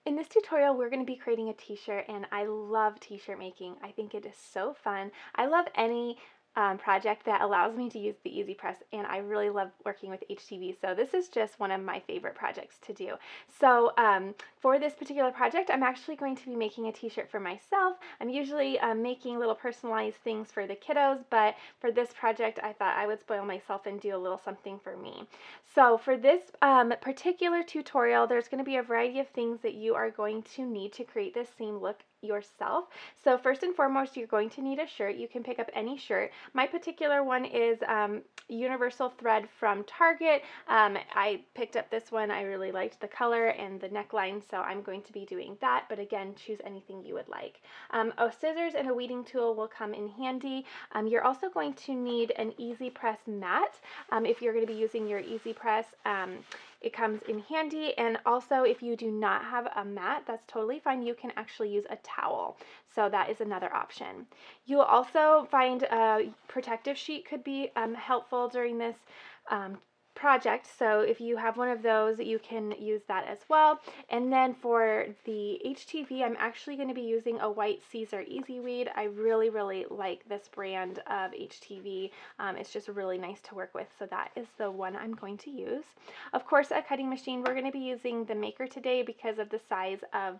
In this tutorial, we're going to be creating a t-shirt, and I love t-shirt making. I think it is so fun. I love any project that allows me to use the Easy Press, and I really love working with HTV, so this is just one of my favorite projects to do. So for this particular project, I'm actually going to be making a t-shirt for myself. I'm usually making little personalized things for the kiddos, but for this project, I thought I would spoil myself and do a little something for me. So for this particular tutorial, there's going to be a variety of things that you are going to need to create this same look yourself. So first and foremost, you're going to need a shirt. You can pick up any shirt. My particular one is universal thread from Target. I picked up this one. I really liked the color and the neckline, so I'm going to be doing that, but again, choose anything you would like. Scissors and a weeding tool will come in handy. You're also going to need an Easy Press mat. If you're going to be using your Easy Press, it comes in handy. And also, if you do not have a mat, that's totally fine. You can actually use a towel. So that is another option. You'll also find a protective sheet could be helpful during this project. So if you have one of those, you can use that as well. And then for the HTV, I'm actually going to be using a white Siser EasyWeed. I really, really like this brand of HTV. It's just really nice to work with. So that is the one I'm going to use. Of course, a cutting machine. We're going to be using the Maker today because of the size of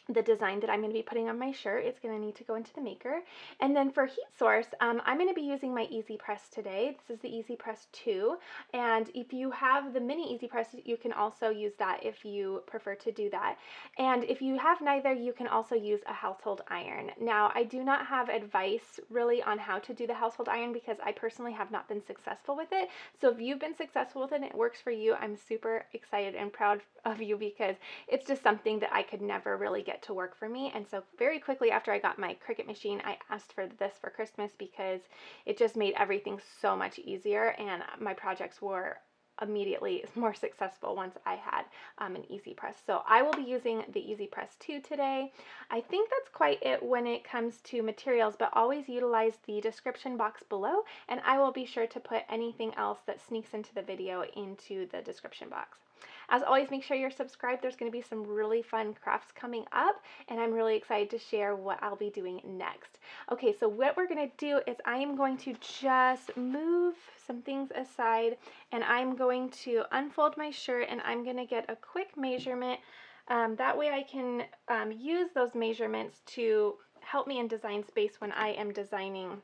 the design that I'm going to be putting on my shirt. It's going to need to go into the Maker. And then for heat source, I'm going to be using my Easy Press today. This is the Easy Press 2. And if you have the mini Easy Press, you can also use that if you prefer to do that. And if you have neither, you can also use a household iron. Now, I do not have advice really on how to do the household iron because I personally have not been successful with it. So if you've been successful with it and it works for you, I'm super excited and proud of you because it's just something that I could never really get to work for me. And so very quickly after I got my Cricut machine, I asked for this for Christmas because it just made everything so much easier, and my projects were immediately more successful once I had an Easy Press. So I will be using the Easy Press 2 today. I think that's quite it when it comes to materials, but always utilize the description box below, and I will be sure to put anything else that sneaks into the video into the description box. As always, make sure you're subscribed. There's going to be some really fun crafts coming up, and I'm really excited to share what I'll be doing next. Okay, so what we're going to do is I am going to just move some things aside, and I'm going to unfold my shirt, and I'm going to get a quick measurement. That way I can use those measurements to help me in design space when I am designing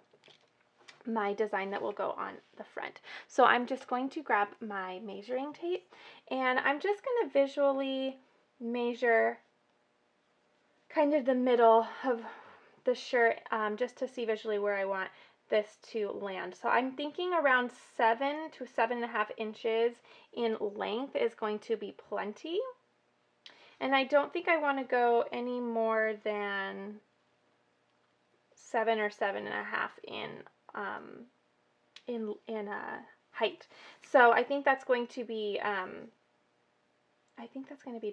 my design that will go on the front. So I'm just going to grab my measuring tape, and I'm just going to visually measure kind of the middle of the shirt just to see visually where I want this to land. So I'm thinking around 7 to 7.5 inches in length is going to be plenty. And I don't think I want to go any more than 7 or 7.5 in height. So I think that's going to be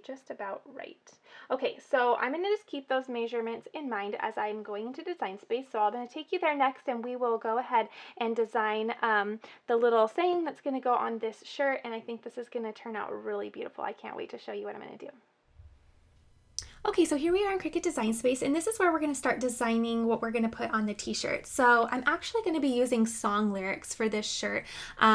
just about right. Okay, so I'm going to just keep those measurements in mind as I'm going into design space. So I'm going to take you there next, and we will go ahead and design the little saying that's going to go on this shirt, and I think this is going to turn out really beautiful. I can't wait to show you what I'm going to do. Okay, so here we are in Cricut Design Space, and this is where we're going to start designing what we're going to put on the t-shirt. So I'm actually going to be using song lyrics for this shirt.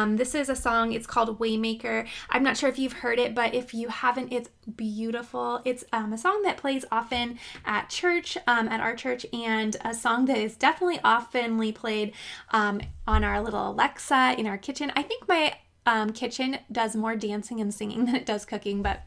This is a song, it's called Waymaker. I'm not sure if you've heard it, but if you haven't, it's beautiful. It's a song that plays often at church, at our church, and a song that is definitely oftenly played on our little Alexa in our kitchen. I think my kitchen does more dancing and singing than it does cooking, but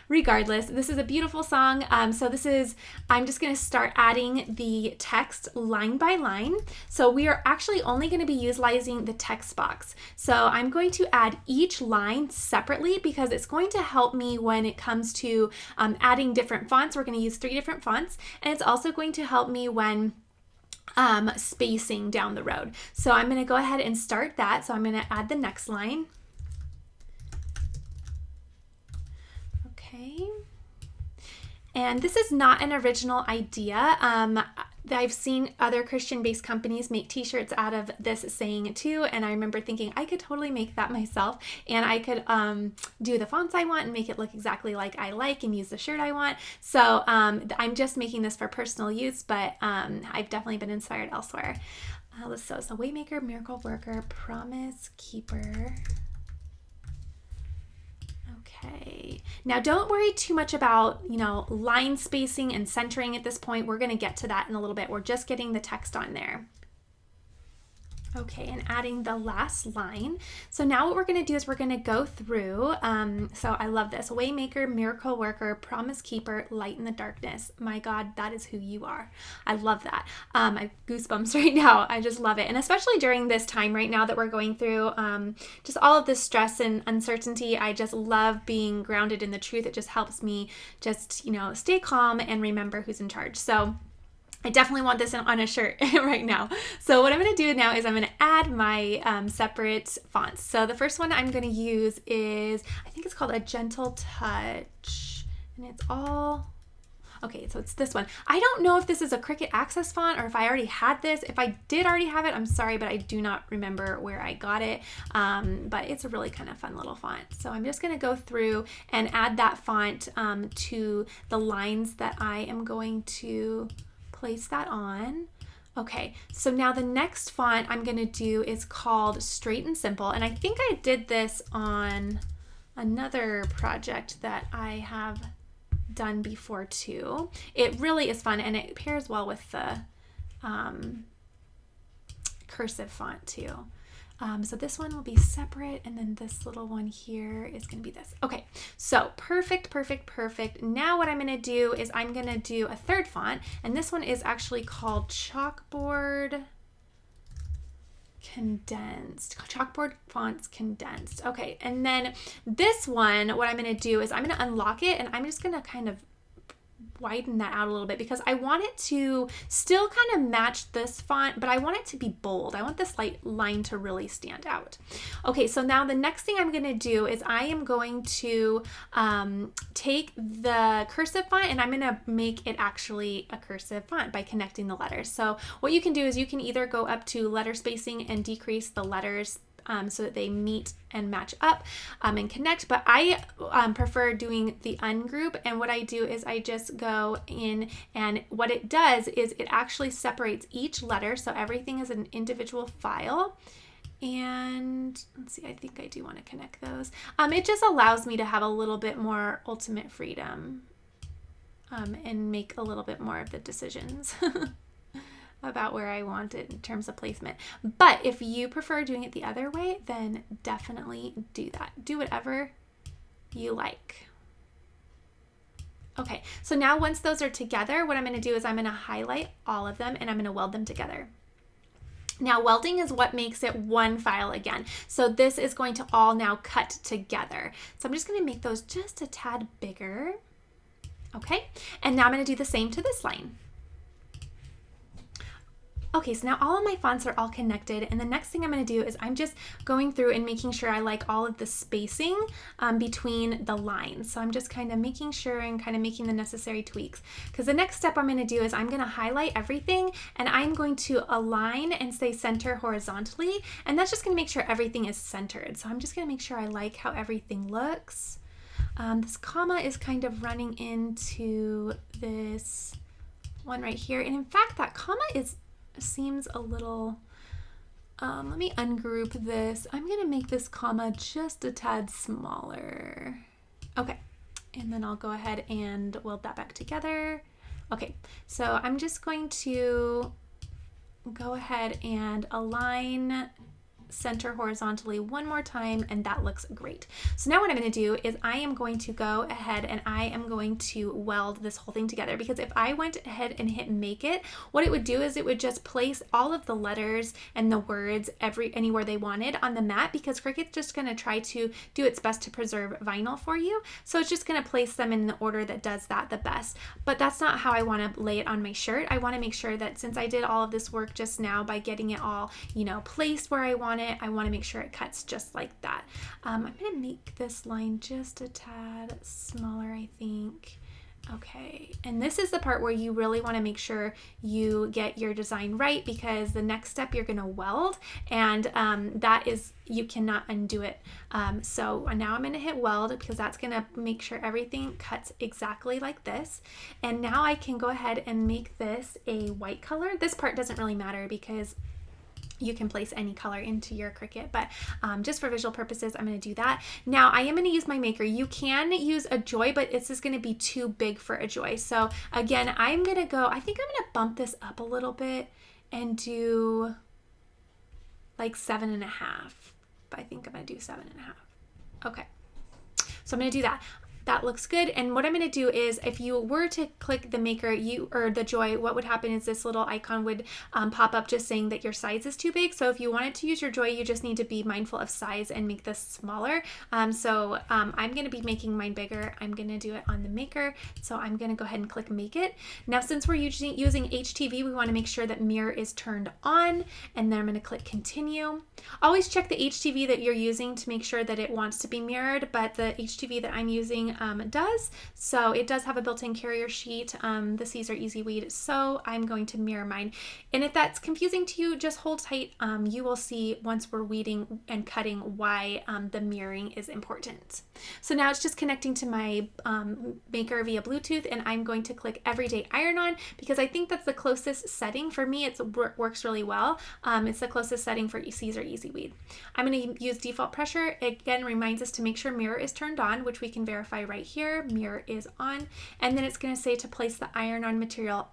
regardless, this is a beautiful song. I'm just going to start adding the text line by line. So we are actually only going to be utilizing the text box. So I'm going to add each line separately because it's going to help me when it comes to adding different fonts. We're going to use 3 different fonts, and it's also going to help me when spacing down the road. So I'm going to go ahead and start that. So I'm going to add the next line. Okay. And this is not an original idea. I've seen other Christian-based companies make t-shirts out of this saying too, and I remember thinking I could totally make that myself, and I could do the fonts I want and make it look exactly like I like and use the shirt I want. So I'm just making this for personal use, but I've definitely been inspired elsewhere. So Waymaker, Miracle Worker, Promise Keeper. Okay, now don't worry too much about, line spacing and centering at this point. We're going to get to that in a little bit. We're just getting the text on there. Okay, and adding the last line. So now what we're going to do is we're going to go through. So I love this. Waymaker, Miracle Worker, Promise Keeper, Light in the Darkness. My God, that is who you are. I love that. I have goosebumps right now. I just love it. And especially during this time right now that we're going through just all of this stress and uncertainty, I just love being grounded in the truth. It just helps me just, stay calm and remember who's in charge. So I definitely want this on a shirt right now. So what I'm going to do now is I'm going to add my separate fonts. So the first one I'm going to use is, I think it's called A Gentle Touch. And it's all, okay, so it's this one. I don't know if this is a Cricut Access font or if I already had this. If I did already have it, I'm sorry, but I do not remember where I got it. But it's a really kind of fun little font. So I'm just going to go through and add that font to the lines that I am going to place that on. Okay, so now the next font I'm going to do is called Straight and Simple, and I think I did this on another project that I have done before too. It really is fun, and it pairs well with the cursive font too. So this one will be separate, and then this little one here is going to be this. Okay, so perfect. Now what I'm going to do is I'm going to do a third font, and this one is actually called Chalkboard Condensed. Chalkboard Fonts Condensed. Okay, and then this one, what I'm going to do is I'm going to unlock it, and I'm just going to kind of widen that out a little bit because I want it to still kind of match this font, but I want it to be bold. I want this line to really stand out. Okay, so now the next thing I'm going to do is I am going to take the cursive font and I'm going to make it actually a cursive font by connecting the letters. So what you can do is you can either go up to letter spacing and decrease the letters so that they meet and match up and connect, but I prefer doing the ungroup, and what I do is I just go in, and what it does is it actually separates each letter, so everything is an individual file. And let's see, I think I do want to connect those. It just allows me to have a little bit more ultimate freedom and make a little bit more of the decisions about where I want it in terms of placement. But if you prefer doing it the other way, then definitely do that. Do whatever you like. Okay, so now once those are together, what I'm going to do is I'm going to highlight all of them and I'm going to weld them together. Now welding is what makes it one file again. So this is going to all now cut together. So I'm just going to make those just a tad bigger. Okay, and now I'm going to do the same to this line. Okay, so now all of my fonts are all connected, and the next thing I'm going to do is I'm just going through and making sure I like all of the spacing between the lines. So I'm just kind of making sure and kind of making the necessary tweaks, because the next step I'm going to do is I'm going to highlight everything and I'm going to align and say center horizontally, and that's just going to make sure everything is centered. So I'm just going to make sure I like how everything looks. This comma is kind of running into this one right here, and in fact that comma seems a little, let me ungroup this. I'm going to make this comma just a tad smaller. Okay, and then I'll go ahead and weld that back together. Okay, so I'm just going to go ahead and align center horizontally one more time, and that looks great. So now what I'm going to do is I am going to go ahead and I am going to weld this whole thing together, because if I went ahead and hit make it, what it would do is it would just place all of the letters and the words anywhere they wanted on the mat, because Cricut's just going to try to do its best to preserve vinyl for you. So it's just going to place them in the order that does that the best. But that's not how I want to lay it on my shirt. I want to make sure that since I did all of this work just now by getting it all, placed where I want it, I want to make sure it cuts just like that. I'm going to make this line just a tad smaller, I think. Okay, and this is the part where you really want to make sure you get your design right, because the next step you're going to weld, and that is, you cannot undo it. So now I'm going to hit weld, because that's going to make sure everything cuts exactly like this. And now I can go ahead and make this a white color. This part doesn't really matter because you can place any color into your Cricut, but just for visual purposes, I'm going to do that. Now I am going to use my maker. You can use a joy, but it's just going to be too big for a joy. So again, I'm going to go, I think I'm going to bump this up a little bit and do like 7.5. But I think I'm going to do 7.5. Okay. So I'm going to do that. That looks good. And what I'm going to do is, if you were to click the maker, or the joy, what would happen is this little icon would pop up just saying that your size is too big. So if you wanted to use your joy, you just need to be mindful of size and make this smaller. I'm going to be making mine bigger. I'm going to do it on the maker. So I'm going to go ahead and click make it. Now, since we're using HTV, we want to make sure that mirror is turned on, and then I'm going to click continue. Always check the HTV that you're using to make sure that it wants to be mirrored, but the HTV that I'm using does. So it does have a built-in carrier sheet, the Siser EasyWeed. So I'm going to mirror mine. And if that's confusing to you, just hold tight. You will see once we're weeding and cutting why the mirroring is important. So now it's just connecting to my maker via Bluetooth, and I'm going to click Everyday Iron On, because I think that's the closest setting for me. It works really well. It's the closest setting for Siser EasyWeed. I'm going to use default pressure. It again reminds us to make sure mirror is turned on, which we can verify right here. Mirror is on, and then it's going to say to place the iron-on material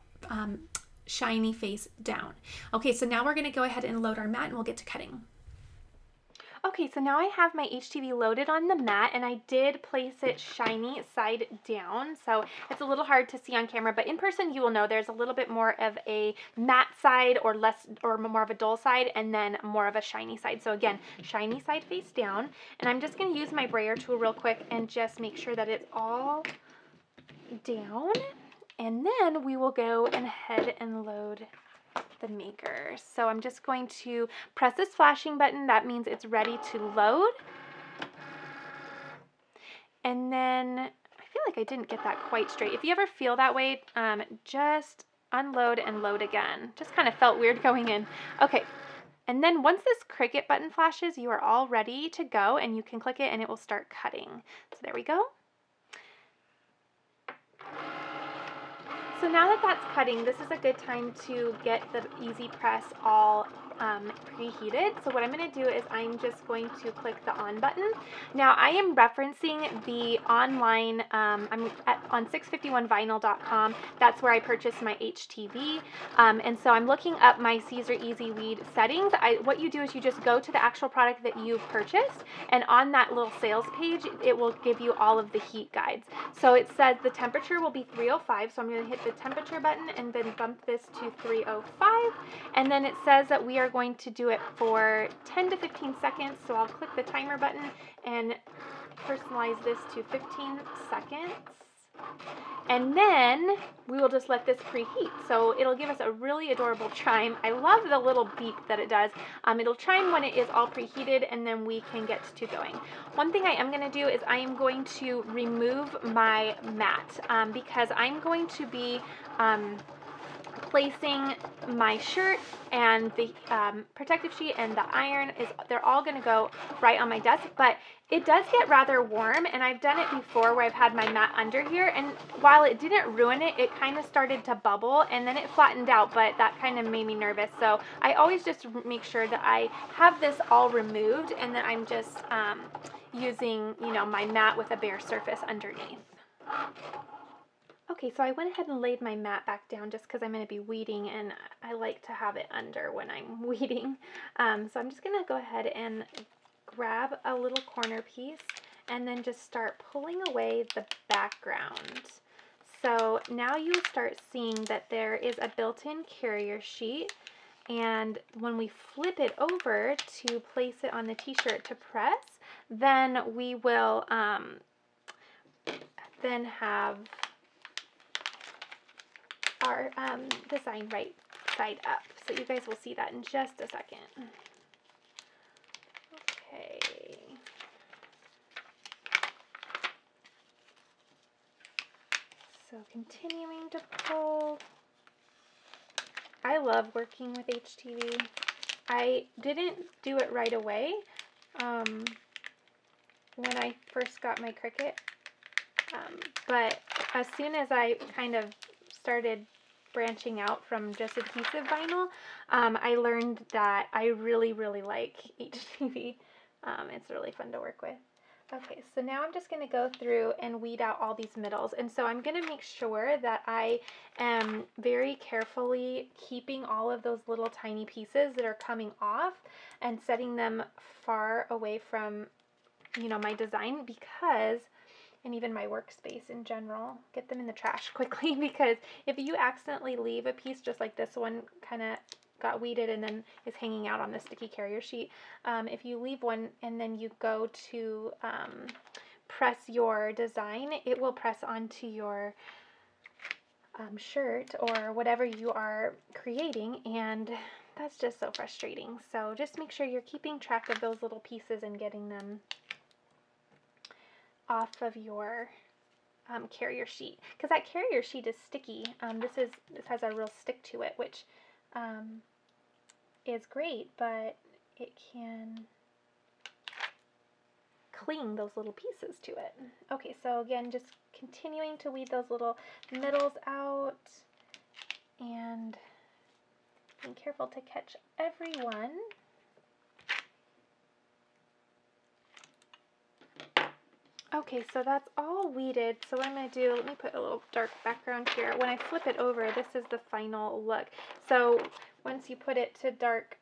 shiny face down. Okay, so now we're going to go ahead and load our mat, and we'll get to cutting. Okay, so now I have my HTV loaded on the mat, and I did place it shiny side down, so it's a little hard to see on camera, but in person you will know there's a little bit more of a matte side, or more of a dull side, and then more of a shiny side. So again, shiny side face down, and I'm just going to use my brayer tool real quick and just make sure that it's all down, and then we will go ahead and load the maker. So I'm just going to press this flashing button. That means it's ready to load. And then I feel like I didn't get that quite straight. If you ever feel that way, just unload and load again. Just kind of felt weird going in. Okay. And then once this Cricut button flashes, you are all ready to go, and you can click it and it will start cutting. So there we go. So now that that's cutting, this is a good time to get the Easy Press all preheated. So what I'm going to do is I'm just going to click the on button. Now I am referencing the online, I'm on 651vinyl.com. That's where I purchased my HTV. And so I'm looking up my Siser EasyWeed settings. What you do is you just go to the actual product that you've purchased, and on that little sales page, it will give you all of the heat guides. So it says the temperature will be 305. So I'm going to hit the temperature button and then bump this to 305. And then it says that we are going to do it for 10 to 15 seconds. So I'll click the timer button and personalize this to 15 seconds. And then we will just let this preheat. So it'll give us a really adorable chime. I love the little beep that it does. It'll chime when it is all preheated, and then we can get to going. One thing I am going to do is I am going to remove my mat because I'm going to be placing my shirt and the protective sheet and the iron, they're all going to go right on my desk, but it does get rather warm, and I've done it before where I've had my mat under here, and while it didn't ruin it, it kind of started to bubble, and then it flattened out, but that kind of made me nervous. So I always just make sure that I have this all removed, and then I'm just using, my mat with a bare surface underneath. Okay, so I went ahead and laid my mat back down just because I'm going to be weeding, and I like to have it under when I'm weeding. So I'm just going to go ahead and grab a little corner piece and then just start pulling away the background. So now you start seeing that there is a built-in carrier sheet, and when we flip it over to place it on the t-shirt to press, then we will then have our design right side up. So you guys will see that in just a second. Okay. So continuing to pull. I love working with HTV. I didn't do it right away when I first got my Cricut, but as soon as I kind of started branching out from just adhesive vinyl, I learned that I really, really like HTV. It's really fun to work with. Okay, so now I'm just going to go through and weed out all these middles. And so I'm going to make sure that I am very carefully keeping all of those little tiny pieces that are coming off and setting them far away from, you know, my design, because, and even my workspace in general, get them in the trash quickly, because if you accidentally leave a piece just like this one kind of got weeded and then is hanging out on the sticky carrier sheet. If you leave one and then you go to press your design, it will press onto your shirt or whatever you are creating, and that's just so frustrating. So just make sure you're keeping track of those little pieces and getting them off of your carrier sheet, because that carrier sheet is sticky. This has a real stick to it, which is great, but it can cling those little pieces to it. Okay, so again, just continuing to weed those little middles out and being careful to catch every one. Okay, so that's all weeded. So what I'm going to do, let me put a little dark background here. When I flip it over, this is the final look. So once you put it to dark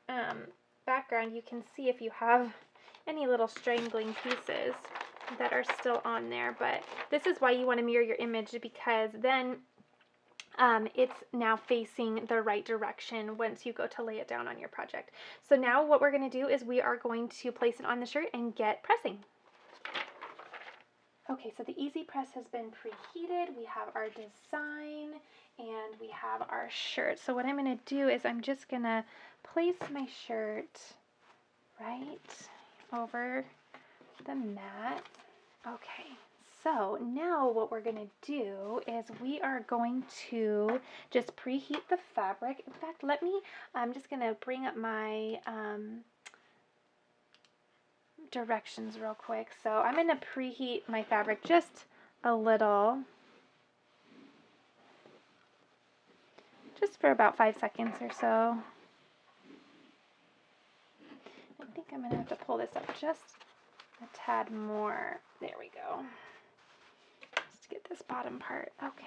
background, you can see if you have any little strangling pieces that are still on there. But this is why you want to mirror your image, because then it's now facing the right direction once you go to lay it down on your project. So now what we're going to do is we are going to place it on the shirt and get pressing. Okay, so the Easy Press has been preheated. We have our design and we have our shirt. So what I'm going to do is I'm just going to place my shirt right over the mat. Okay, so now what we're going to do is we are going to just preheat the fabric. In fact, I'm just going to bring up my directions real quick. So I'm going to preheat my fabric just a little, just for about 5 seconds or so. I think I'm going to have to pull this up just a tad more. There we go. Just to get this bottom part. Okay.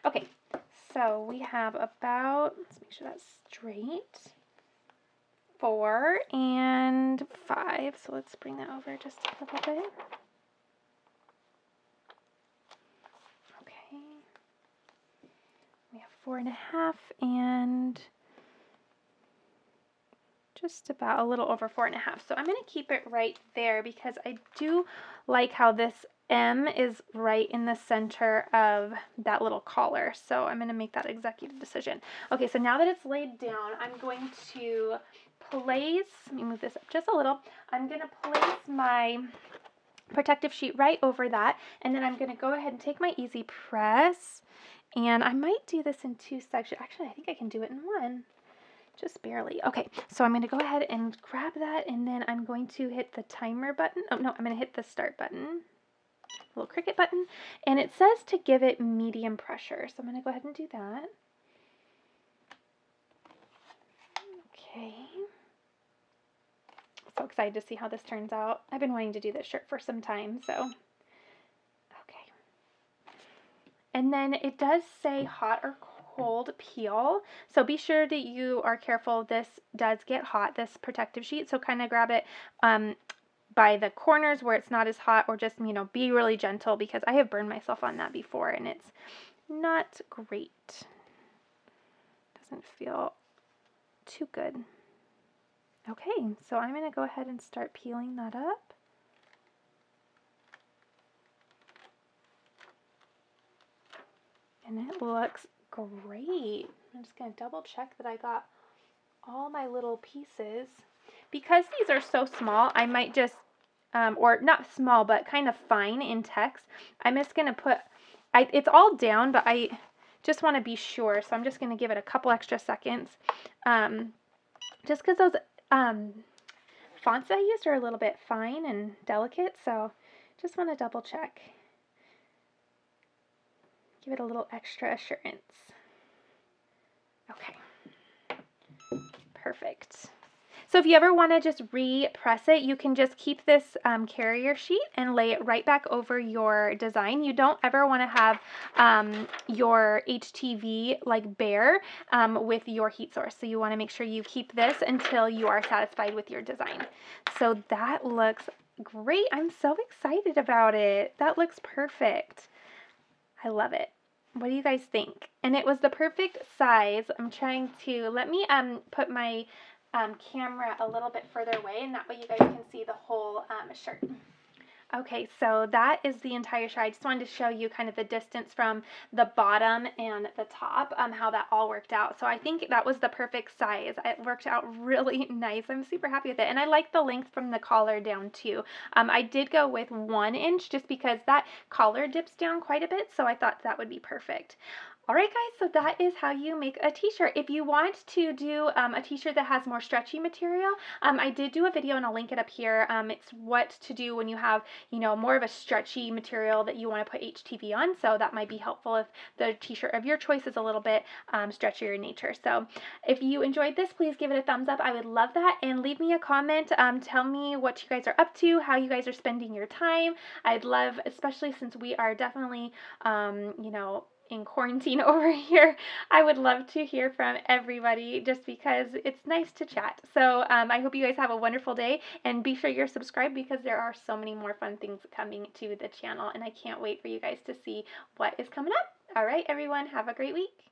Okay, so we have about, let's make sure that's straight, 4 and 5. So let's bring that over just a little bit. Okay. We have 4.5 and just about a little over 4.5. So I'm going to keep it right there because I do like how this M is right in the center of that little collar. So I'm going to make that executive decision. Okay, so now that it's laid down, I'm going to place, let me move this up just a little. I'm going to place my protective sheet right over that, and then I'm going to go ahead and take my Easy Press, and I might do this in 2 sections. Actually, I think I can do it in 1. Just barely. Okay, so I'm going to go ahead and grab that, and then I'm going to hit the timer button. Oh, no, I'm going to hit the start button, little Cricut button, and it says to give it medium pressure. So I'm going to go ahead and do that. Okay. So excited to see how this turns out. I've been wanting to do this shirt for some time, so. Okay. And then it does say hot or cold peel, so be sure that you are careful. This does get hot, this protective sheet, so kind of grab it by the corners where it's not as hot, or just, you know, be really gentle, because I have burned myself on that before and it's not great. Doesn't feel too good. Okay, so I'm going to go ahead and start peeling that up. And it looks great. I'm just going to double check that I got all my little pieces. Because these are so small, I might just or not small, but kind of fine in text. I'm just going to put, it's all down, but I just want to be sure, so I'm just going to give it a couple extra seconds. Just because those fonts I used are a little bit fine and delicate, so just want to double check. Give it a little extra assurance. Okay. Perfect. So if you ever want to just repress it, you can just keep this carrier sheet and lay it right back over your design. You don't ever want to have your HTV like bare with your heat source. So you want to make sure you keep this until you are satisfied with your design. So that looks great. I'm so excited about it. That looks perfect. I love it. What do you guys think? And it was the perfect size. I'm trying to, let me put my camera a little bit further away, and that way you guys can see the whole shirt. Okay, so that is the entire shirt. I just wanted to show you kind of the distance from the bottom and the top, how that all worked out. So I think that was the perfect size. It worked out really nice. I'm super happy with it. And I like the length from the collar down too. I did go with 1 inch just because that collar dips down quite a bit, so I thought that would be perfect. Alright guys, so that is how you make a t-shirt. If you want to do a t-shirt that has more stretchy material, I did do a video and I'll link it up here. It's what to do when you have, you know, more of a stretchy material that you want to put HTV on, so that might be helpful if the t-shirt of your choice is a little bit stretchier in nature. So if you enjoyed this, please give it a thumbs up. I would love that, and leave me a comment. Tell me what you guys are up to, how you guys are spending your time. I'd love, especially since we are definitely, you know, in quarantine over here, I would love to hear from everybody just because it's nice to chat. So I hope you guys have a wonderful day, and be sure you're subscribed because there are so many more fun things coming to the channel, and I can't wait for you guys to see what is coming up. All right, everyone, have a great week.